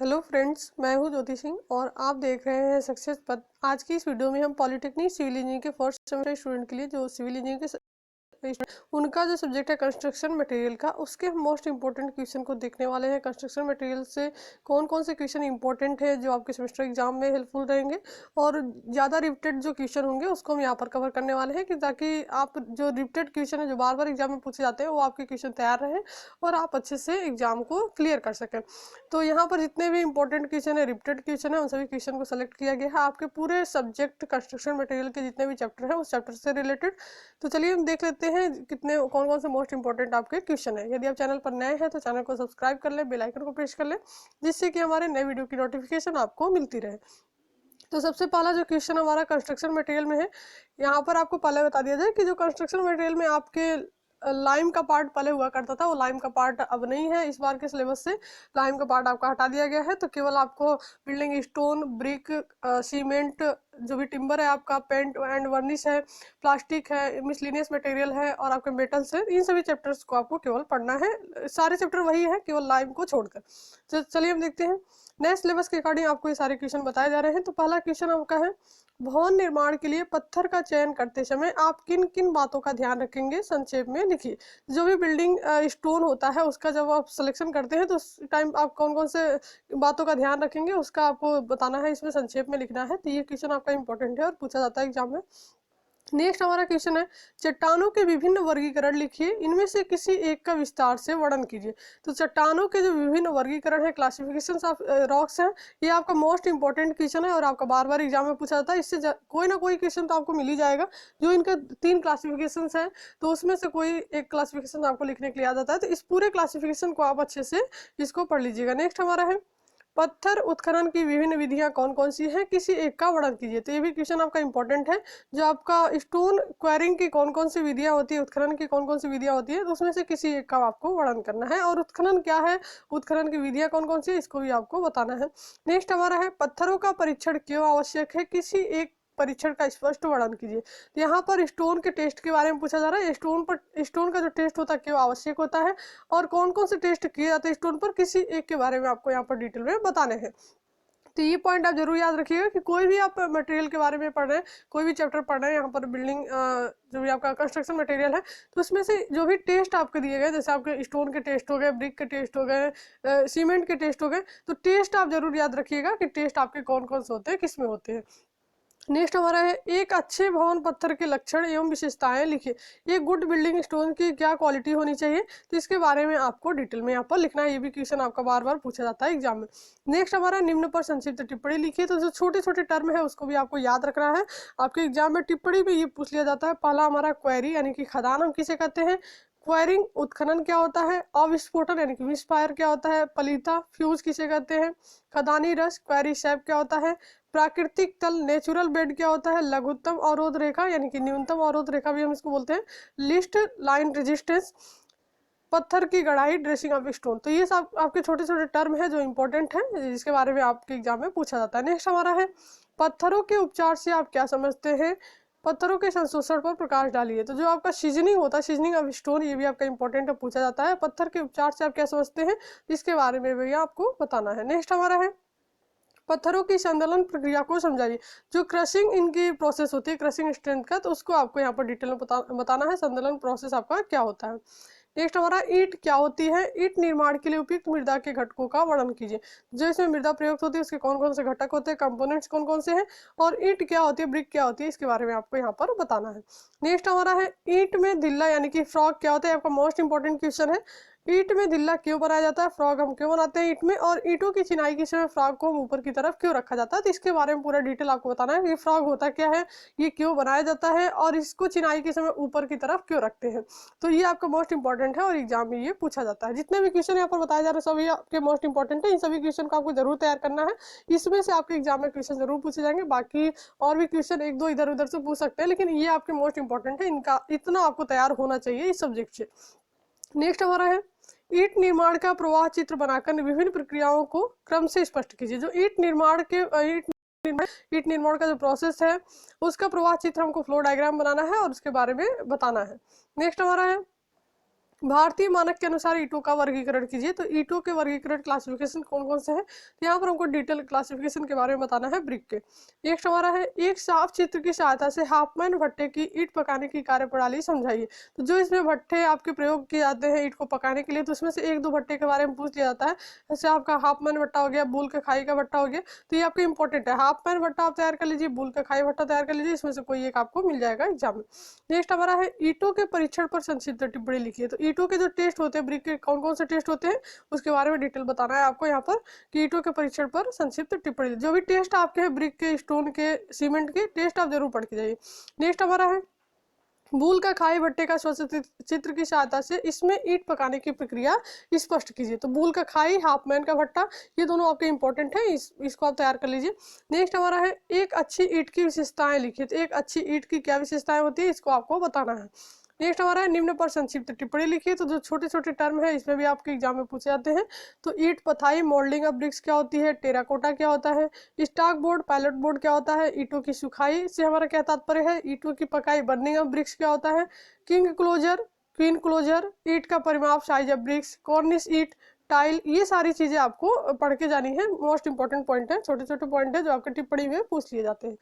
Hello friends, मैं हूं ज्योति सिंह और आप देख रहे हैं सक्सेस पथ। आज की इस वीडियो में हम पॉलिटेक्निक सिविल इंजीनियरिंग के फर्स्ट सेमेस्टर स्टूडेंट के लिए जो सिविल इंजीनियरिंग के उनका जो सब्जेक्ट है कंस्ट्रक्शन मटेरियल का, उसके हम मोस्ट इंपॉर्टेंट क्वेश्चन को देखने वाले हैं। कंस्ट्रक्शन मटेरियल से कौन कौन से क्वेश्चन इंपॉर्टेंट है जो आपके सेमेस्टर एग्जाम में हेल्पफुल रहेंगे, और ज़्यादा रिपीटेड जो क्वेश्चन होंगे उसको हम यहाँ पर कवर करने वाले हैं कि ताकि आप जो रिपीटेड क्वेश्चन है जो बार बार एग्जाम में पूछे जाते हैं वो आपके क्वेश्चन तैयार रहें और आप अच्छे से एग्जाम को क्लियर कर सकें। तो यहाँ पर जितने भी इंपॉर्टेंट क्वेश्चन है, रिपीटेड क्वेश्चन है, उन सभी क्वेश्चन को सेलेक्ट किया गया है आपके पूरे सब्जेक्ट कंस्ट्रक्शन मटेरियल के जितने भी चैप्टर है उस चैप्टर से रिलेटेड। तो चलिए हम देख लेते हैं कितने कौन कौन से मोस्ट इंपॉर्टेंट आपके क्वेश्चन है। यदि आप चैनल पर नए हैं तो चैनल को सब्सक्राइब कर ले, बेल आइकन को प्रेस कर ले, जिससे कि हमारे नए वीडियो की नोटिफिकेशन आपको मिलती रहे। तो सबसे पहला जो क्वेश्चन हमारा कंस्ट्रक्शन मटेरियल में है, यहाँ पर आपको पहले बता दिया जाए कि जो कंस्ट्रक्शन मटेरियल में आपके लाइम का पार्ट पहले हुआ करता था, वो लाइम का पार्ट अब नहीं है। इस बार के सिलेबस से लाइम का पार्ट आपका हटा दिया गया है। तो केवल आपको बिल्डिंग स्टोन, ब्रिक, सीमेंट, जो भी टिम्बर है आपका, पेंट एंड वर्निश है, प्लास्टिक है, मिसलिनियस मटेरियल है और आपके मेटल्स है, इन सभी चैप्टर्स को आपको केवल पढ़ना है। सारे चैप्टर वही है केवल लाइम को छोड़कर। तो चलिए हम देखते हैं नए सिलेबस के अकॉर्डिंग आपको ये सारे क्वेश्चन बताए जा रहे हैं। तो पहला क्वेश्चन आपका है, भवन निर्माण के लिए पत्थर का चयन करते समय आप किन किन बातों का ध्यान रखेंगे, संक्षेप में लिखिए। जो भी बिल्डिंग स्टोन होता है उसका जब आप सिलेक्शन करते हैं तो उस टाइम आप कौन कौन से बातों का ध्यान रखेंगे उसका आपको बताना है, इसमें संक्षेप में लिखना है। तो ये क्वेश्चन आपका इंपॉर्टेंट है और पूछा जाता है एग्जाम में। नेक्स्ट हमारा क्वेश्चन है, चट्टानों के विभिन्न वर्गीकरण लिखिए, इनमें से किसी एक का विस्तार से वर्णन कीजिए। तो चट्टानों के जो विभिन्न वर्गीकरण है, क्लासिफिकेशन ऑफ रॉक्स हैं, ये आपका मोस्ट इंपॉर्टेंट क्वेश्चन है और आपका बार बार एग्जाम में पूछा जाता है। इससे कोई ना कोई क्वेश्चन तो आपको मिल ही जाएगा। जो इनका 3 क्लासिफिकेशन है तो उसमें से कोई एक क्लासिफिकेशन आपको लिखने के लिए आ जाता है। तो इस पूरे क्लासिफिकेशन को आप अच्छे से इसको पढ़ लीजिएगा। नेक्स्ट हमारा है, पत्थर उत्खनन की विभिन्न विधियां कौन कौन सी हैं, किसी एक का वर्णन कीजिए। तो ये भी क्वेश्चन आपका इंपॉर्टेंट है। जो आपका स्टोन क्वेरिंग की कौन कौन सी विधियां होती है, उत्खनन की कौन कौन सी विधियां होती है, तो उसमें से किसी एक का आपको वर्णन करना है। और उत्खनन क्या है, उत्खनन की विधियां कौन कौन सी है, इसको भी आपको बताना है। नेक्स्ट हमारा है, पत्थरों का परीक्षण क्यों आवश्यक है, किसी एक परीक्षण का स्पष्ट वर्णन कीजिए। तो यहाँ पर स्टोन के टेस्ट के बारे में पूछा जा रहा है। स्टोन का जो टेस्ट होता है क्यों आवश्यक होता है और कौन कौन से टेस्ट किए जाते हैं स्टोन पर, किसी एक के बारे में आपको यहाँ पर डिटेल में बताने हैं। तो ये पॉइंट आप जरूर याद रखिएगा कि कोई भी आप मटेरियल के बारे में पढ़ रहे हैं, कोई भी चैप्टर पढ़ रहे हैं, यहाँ पर बिल्डिंग जो भी आपका कंस्ट्रक्शन मटेरियल है, तो उसमें से जो भी टेस्ट आपके दिए गए, जैसे आपके स्टोन के टेस्ट हो गए, ब्रिक के टेस्ट हो गए, सीमेंट के टेस्ट हो गए, तो टेस्ट आप जरूर याद रखिएगा कि टेस्ट आपके कौन कौन से होते हैं, किस में होते हैं। नेक्स्ट हमारा है, एक अच्छे भवन पत्थर के लक्षण एवं विशेषताएं लिखिए। ये गुड बिल्डिंग स्टोन की क्या क्वालिटी होनी चाहिए, तो इसके बारे में आपको डिटेल में यहाँ पर लिखना है। ये भी क्वेश्चन आपका बार बार पूछा जाता है एग्जाम में। नेक्स्ट हमारा, निम्न पर संक्षिप्त टिप्पणी लिखिए। तो जो छोटे छोटे टर्म है उसको भी आपको याद रखना है। आपके एग्जाम में टिप्पणी में ये पूछ लिया जाता है। पहला हमारा क्वेरी यानी कि खदान हम किसे कहते हैं, क्वायरिंग उत्खनन क्या होता है, अविस्फोटन यानी कि मिसफायर क्या होता है, पलीता फ्यूज किसे कहते हैं, खदानी रस क्वेरी शैप क्या होता है, प्राकृतिक तल नेचुरल बेड क्या होता है, लघुत्तम अवरोध रेखा यानी कि न्यूनतम अवरोध रेखा भी हम इसको बोलते हैं, लिस्ट लाइन रेजिस्टेंस, पत्थर की गढ़ाई, ड्रेसिंग ऑफ स्टोन। तो ये सब आपके छोटे छोटे टर्म है जो इंपॉर्टेंट है, जिसके बारे में आपके एग्जाम में पूछा जाता है। नेक्स्ट हमारा है, पत्थरों के उपचार से आप क्या समझते हैं, पत्थरों के संशोषण पर प्रकाश डालिए। तो जो आपका सीजनिंग होता है, सीजनिंग ऑफ स्टोन, ये भी आपका इंपॉर्टेंट है, पूछा जाता है। पत्थर के उपचार से आप क्या समझते हैं, इसके बारे में भी आपको बताना है। नेक्स्ट हमारा है, पत्थरों की संदलन प्रक्रिया को समझाइए। जो क्रशिंग इनकी प्रोसेस होती है, क्रशिंग स्ट्रेंथ का, तो उसको आपको यहाँ पर डिटेल में बताना है, संदलन प्रोसेस आपका क्या होता है। नेक्स्ट हमारा, ईंट क्या होती है, ईंट निर्माण के लिए उपयुक्त मृदा के घटकों का वर्णन कीजिए। जो इसमें मृदा प्रयुक्त होती है उसके कौन कौन से घटक होते हैं, कंपोनेंट्स कौन कौन से हैं, और ईंट क्या होती है, ब्रिक क्या होती है, इसके बारे में आपको यहाँ पर बताना है। नेक्स्ट हमारा है, ईंट में धिल्ला यानी कि फ्रॉग क्या होता है, आपका मोस्ट इंपॉर्टेंट क्वेश्चन है। ईंट में धिल्ला क्यों बनाया जाता है, फ्रॉग हम क्यों बनाते हैं ईंट में, और ईंटों की चिनाई के समय फ्रॉग को ऊपर की तरफ क्यों रखा जाता है। तो इसके बारे में पूरा डिटेल आपको बताना है। ये फ्रॉग होता क्या है, ये क्यों बनाया जाता है, और इसको चिनाई के समय ऊपर की तरफ क्यों रखते हैं। तो ये आपका मोस्ट इंपॉर्टेंट है और एग्जाम में ये पूछा जाता है। जितने भी क्वेश्चन यहाँ पर बताए जा रहे हैं सभी आपके मोस्ट इंपॉर्टेंट है। इन सभी क्वेश्चन को आपको जरूर तैयार करना है। इसमें से आपके एग्जाम में क्वेश्चन जरूर पूछे जाएंगे। बाकी और भी क्वेश्चन एक दो इधर उधर से पूछ सकते हैं, लेकिन ये आपके मोस्ट इंपॉर्टेंट है। इनका इतना आपको तैयार होना चाहिए इस सब्जेक्ट से। नेक्स्ट हमारा है, ईंट निर्माण का प्रवाह चित्र बनाकर विभिन्न प्रक्रियाओं को क्रम से स्पष्ट कीजिए। जो ईंट निर्माण का जो प्रोसेस है उसका प्रवाह चित्र हमको फ्लो डायग्राम बनाना है और उसके बारे में बताना है। नेक्स्ट हमारा है, भारतीय मानक के अनुसार ईंटों का वर्गीकरण कीजिए। तो ईंटों के वर्गीकरण क्लासिफिकेशन कौन कौन से हैं, तो यहाँ पर हमको डिटेल क्लासिफिकेशन के बारे में बताना है ब्रिक के। नेक्स्ट हमारा है, एक साफ चित्र की सहायता से हाफमैन भट्टे की ईंट पकाने की कार्यप्रणाली समझाइए। तो जो इसमें भट्टे आपके प्रयोग किए जाते हैं ईंट को पकाने के लिए, तो उसमें से एक दो भट्टे के बारे में पूछ लिया जाता है। जैसे आपका हाफमैन भट्टा हो गया, बुल का खाई का भट्टा हो गया, तो ये आपके इंपॉर्टेंट है। हाफमैन भट्टा आप तैयार कर लीजिए, बुल का खाई भट्टा तैयार कर लीजिए, इसमें से कोई एक आपको मिल जाएगा एग्जाम में। नेक्स्ट हमारा है, ईंटों के परीक्षण पर संक्षिप्त टिप्पणी लिखिए। तो ईंटों के जो टेस्ट होते हैं, ब्रिक के कौन कौन से टेस्ट होते हैं उसके बारे में डिटेल बताना है आपको यहाँ पर, कि ईंटों के परीक्षण पर संक्षिप्त टिप्पणी। जो भी टेस्ट आपके हैं ब्रिक के, स्टोन के, सीमेंट के टेस्ट आप जरूर पढ़ के जाइए। नेक्स्ट हमारा है, बूल का खाई भट्टे का स्वच्छ चित्र की सहायता से इसमें ईंट पकाने की प्रक्रिया स्पष्ट कीजिए। तो बूल का खाई, हाफमैन का भट्टा, ये दोनों आपके इंपॉर्टेंट है, इसको आप तैयार कर लीजिए। नेक्स्ट हमारा है, एक अच्छी ईंट की विशेषताएं लिखिए। तो एक अच्छी ईंट की क्या विशेषताएं होती है, इसको आपको बताना है। नेक्स्ट हमारा है, निम्न पर संक्षिप्त टिप्पणी लिखिए। तो जो छोटे छोटे टर्म है इसमें भी आपके एग्जाम में पूछे जाते हैं। तो ईंट पथाई, मोल्डिंग ऑफ ब्रिक्स क्या होती है, टेराकोटा क्या होता है, स्टॉक बोर्ड, पैलेट बोर्ड क्या होता है, ईंटों की सुखाई से हमारा क्या तात्पर्य है, ईंटों की पकाई, बर्निंग ऑफ ब्रिक्स क्या होता है, किंग क्लोजर, क्वीन क्लोजर, ईंट का परिमाप, साइज ऑफ ब्रिक्स, कॉर्निश ईंट, टाइल, ये सारी चीजें आपको पढ़ के जानी है। मोस्ट इंपॉर्टेंट पॉइंट है, छोटे छोटे पॉइंट है जो आपके टिप्पणी में पूछ लिए जाते हैं।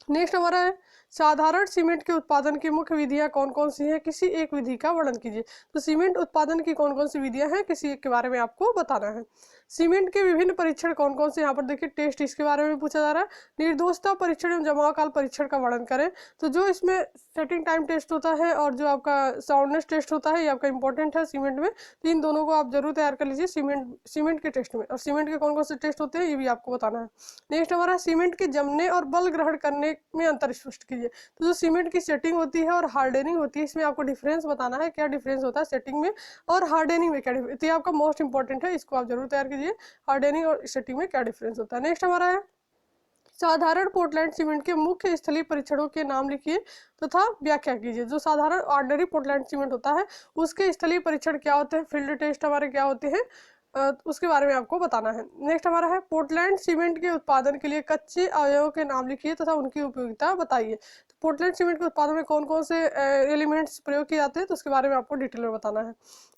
नेक्स्ट हमारा है, साधारण सीमेंट के उत्पादन की मुख्य विधियां कौन कौन सी हैं, किसी एक विधि का वर्णन कीजिए। तो सीमेंट उत्पादन की कौन कौन सी विधियां हैं, किसी एक के बारे में आपको बताना है। सीमेंट के विभिन्न परीक्षण कौन कौन से, यहाँ पर देखिए टेस्ट इसके बारे में पूछा जा रहा है। निर्दोषता परीक्षण एवं जमाव काल परीक्षण का वर्णन करें। तो जो इसमें सेटिंग टाइम टेस्ट होता है और जो आपका साउंडनेस टेस्ट होता है, ये आपका इंपॉर्टेंट है सीमेंट में। तो इन दोनों को आप जरूर तैयार कर लीजिए सीमेंट के टेस्ट में। और सीमेंट के कौन कौन से टेस्ट होते हैं ये भी आपको बताना है। नेक्स्ट हमारा, सीमेंट के जमने और बल ग्रहण करने में अंतर स्पष्ट कीजिए। तो जो सीमेंट की सेटिंग होती है और हार्डनिंग होती है, इसमें आपको डिफरेंस बताना है, क्या डिफरेंस होता है सेटिंग में और हार्डनिंग में क्या डिफरेंस। ये आपका मोस्ट इंपॉर्टेंट है, इसको आप जरूर तैयार कीजिए, हार्डनिंग और सेटिंग में क्या डिफरेंस होता है। नेक्स्ट हमारा है, साधारण पोर्टलैंड सीमेंट के मुख्य स्थलीय परीक्षणों के नाम लिखिए तथा व्याख्या कीजिए। जो साधारण ऑर्डिनरी पोर्टलैंड सीमेंट होता है उसके स्थलीय परीक्षण क्या होते हैं, फील्ड टेस्ट हमारे क्या होते हैं, उसके बारे में आपको बताना है। नेक्स्ट हमारा है, पोर्टलैंड सीमेंट के उत्पादन के लिए कच्चे अवयवों के नाम लिखिए तथा उनकी उपयोगिता बताइए। तो पोर्टलैंड सीमेंट के उत्पादन में कौन कौन से एलिमेंट्स प्रयोग किए जाते हैं, तो उसके बारे में आपको डिटेल में बताना है।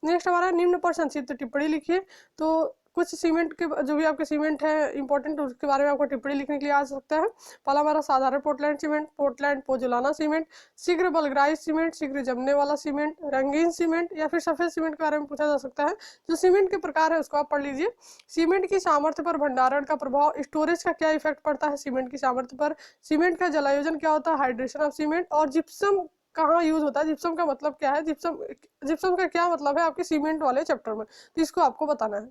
नेक्स्ट हमारा, निम्न पर संक्षिप्त टिप्पणी लिखिए। तो कुछ सीमेंट के जो भी आपके सीमेंट है इंपॉर्टेंट, उसके बारे में आपको टिप्पणी लिखने के लिए आ सकता है। पहला हमारा साधारण Portland cement, Portland pozzolana cement, शीघ्र बलग्राइज सीमेंट, शीघ्र जमने वाला सीमेंट, रंगीन सीमेंट या फिर सफेद सीमेंट के बारे में पूछा जा सकता है। जो सीमेंट के प्रकार है उसको आप पढ़ लीजिए। सीमेंट की सामर्थ्य पर भंडारण का प्रभाव, स्टोरेज का क्या इफेक्ट पड़ता है सीमेंट की सामर्थ्य पर, सीमेंट का जलायोजन क्या होता है, हाइड्रेशन ऑफ सीमेंट, और जिप्सम कहाँ यूज होता है, जिप्सम का मतलब क्या है, जिप्सम का क्या मतलब है आपके सीमेंट वाले चैप्टर में, तो इसको आपको बताना है।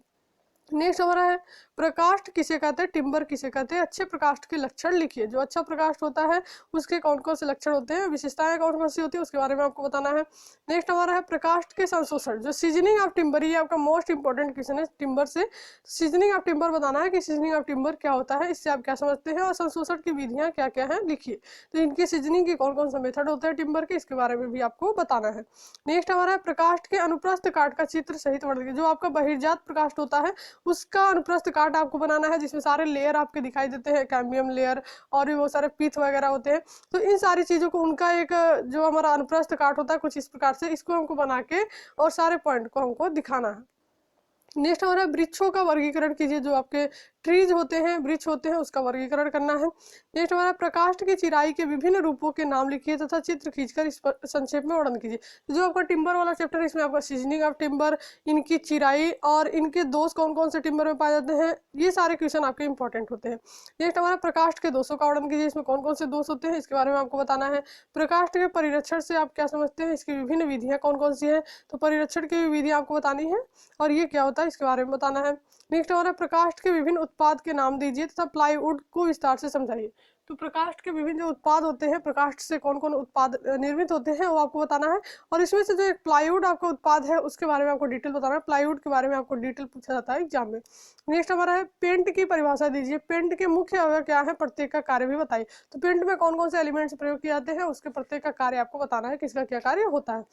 नेक्स्ट हमारा है, प्रकाष्ठ किसे कहते हैं, टिम्बर किसे कहते हैं, अच्छे प्रकाष्ठ के लक्षण लिखिए। जो अच्छा प्रकाष्ठ होता है उसके कौन कौन से लक्षण होते हैं, विशेषताएं कौन कौन सी होती है, उसके बारे में आपको बताना है। नेक्स्ट हमारा है, प्रकाष्ठ के संशोषण, जो सीजनिंग ऑफ टिम्बर, ये आपका मोस्ट इंपॉर्टेंट क्वेश्चन है टिम्बर से। सीजनिंग ऑफ टिम्बर बताना है कि सीजनिंग ऑफ टिम्बर क्या होता है, इससे आप क्या समझते हैं, और संशोषण की विधियां क्या क्या है लिखिए। तो इनकी सीजनिंग के कौन कौन सा मेथड होता है टिम्बर के, इसके बारे में भी आपको बताना है। नेक्स्ट हमारा है, प्रकाष्ठ के अनुप्रस्थ काट का चित्र सहित वर्णन, जो आपका बहिर्जात प्रकाष्ठ होता है उसका अनुप्रस्थ कार्ड आपको बनाना है, जिसमें सारे लेयर आपके दिखाई देते हैं, कैम्बियम लेयर और भी बहुत सारे पीथ वगैरह होते हैं। तो इन सारी चीजों को उनका एक जो हमारा अनुप्रस्थ कार्ड होता है कुछ इस प्रकार से, इसको हमको बना के और सारे पॉइंट को हमको दिखाना है। नेक्स्ट हमारा वृक्षों का वर्गीकरण कीजिए। जो आपके ट्रीज होते हैं, वृक्ष होते हैं, उसका वर्गीकरण करना है। नेक्स्ट हमारा, प्रकाष्ठ की चिराई के विभिन्न रूपों के नाम लिखिए तथा चित्र खींचकर इस पर संक्षेप में वर्णन कीजिए। जो आपका टिम्बर वाला चैप्टर है इसमें आपका सीजनिंग ऑफ टिम्बर, इनकी चिराई और इनके दोष कौन कौन से टिम्बर में पाए जाते हैं, ये सारे क्वेश्चन आपके इंपॉर्टेंट होते हैं। नेक्स्ट हमारा, प्रकाष्ठ के दोषों का वर्णन कीजिए। इसमें कौन कौन से दोष होते हैं इसके बारे में आपको बताना है। प्रकाष्ठ के परिरक्षण से आप क्या समझते हैं, इसकी विभिन्न विधियां कौन कौन सी है, तो परिरक्षण की विधियां आपको बतानी है और ये क्या होता है इसके बारे में बताना है। नेक्स्ट हमारा, प्रकाष्ठ के विभिन्न उत्पाद के नाम दीजिए तथा प्लाईवुड को विस्तार से समझाइए। तो प्रकाष्ठ के विभिन्न जो उत्पाद होते हैं, प्रकाष्ठ से कौन कौन उत्पाद निर्मित होते हैं वो आपको बताना है। और इसमें से जो एक प्लाईवुड आपका उत्पाद है उसके बारे में आपको डिटेल बताना है। प्लाईवुड के बारे में आपको डिटेल पूछा जाता है एग्जाम में। नेक्स्ट हमारा है, पेंट की परिभाषा दीजिए। पेंट के मुख्य अवयव क्या है, प्रत्येक का कार्य भी बताइए। तो पेंट में कौन कौन से एलिमेंट्स प्रयोग किए जाते हैं उसके प्रत्येक का कार्य आपको बताना है, किसका क्या कार्य होता है।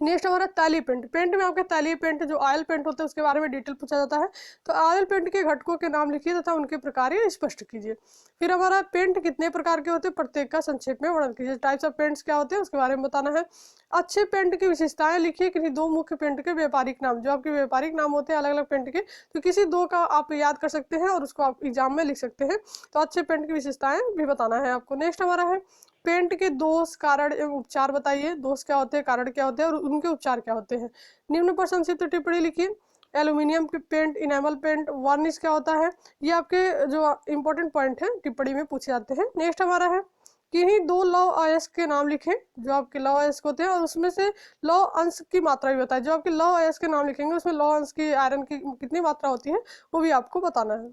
नेक्स्ट हमारा ताली पेंट। पेंट में आपके ताली पेंट जो ऑयल पेंट होता है उसके बारे में डिटेल पूछा जाता है। तो ऑयल पेंट के घटकों के नाम लिखिए तथा उनके प्रकार स्पष्ट कीजिए। फिर हमारा पेंट कितने प्रकार के होते हैं प्रत्येक का संक्षेप में वर्णन कीजिए। टाइप्स ऑफ पेंट्स क्या होते हैं उसके बारे में बताना है। अच्छे पेंट की विशेषताएं लिखिए। किसी दो मुख्य पेंट के व्यापारिक नाम, जो आपके व्यापारिक नाम होते हैं अलग अलग पेंट के, तो किसी दो का आप याद कर सकते हैं और उसको आप एग्जाम में लिख सकते हैं। तो अच्छे पेंट की विशेषताएं भी बताना है आपको। नेक्स्ट हमारा है पेंट के दोष कारण एवं उपचार बताइए। दोष क्या होते हैं, कारण क्या होते हैं और उनके उपचार क्या होते हैं। निम्न पर संक्षिप्त टिप्पणी लिखिए। Aluminium paint, enamel paint, varnish क्या होता है, ये आपके जो इंपॉर्टेंट पॉइंट है टिप्पणी में पूछे जाते हैं। नेक्स्ट हमारा है किन्हीं दो लौह अयस्क के नाम लिखें। जो आपके लौह अयस्क होते हैं और उसमें से लौह अंश की मात्रा भी बताए। जो आपके लौह अयस्क के नाम लिखेंगे उसमें लौह अंश की, आयरन की कितनी मात्रा होती है वो भी आपको बताना है।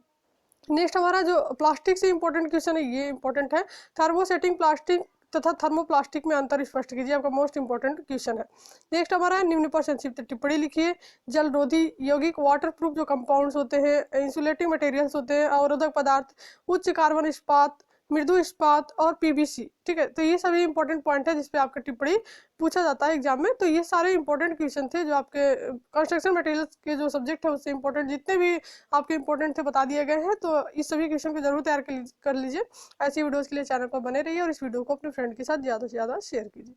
नेक्स्ट हमारा जो प्लास्टिक से इंपॉर्टेंट क्वेश्चन है ये इंपॉर्टेंट है। थर्मोसेटिंग प्लास्टिक तथा थर्मोप्लास्टिक में अंतर स्पष्ट कीजिए, आपका मोस्ट इंपॉर्टेंट क्वेश्चन है। नेक्स्ट हमारा है निम्न पर संक्षिप्त टिप्पणी लिखिए। जलरोधी यौगिक वाटर प्रूफ जो कंपाउंड्स होते हैं, इंसुलेटिंग मटेरियल्स होते हैं, अवरोधक पदार्थ, उच्च कार्बन इस्पात, मृदु इस्पात और पीवीसी। ठीक है, तो ये सभी इंपॉर्टेंट पॉइंट है जिसपे आपका टिप्पणी पूछा जाता है एग्जाम में। तो ये सारे इंपॉर्टेंट क्वेश्चन थे जो आपके कंस्ट्रक्शन मटेरियल्स के जो सब्जेक्ट है उससे इंपॉर्टेंट जितने भी आपके इंपॉर्टेंट थे बता दिए गए हैं। तो इस सभी क्वेश्चन को जरूर तैयार कर लीजिए। ऐसी वीडियोस के लिए चैनल पर बने रहिए और इस वीडियो को अपने फ्रेंड के साथ ज़्यादा से ज़्यादा शेयर कीजिए।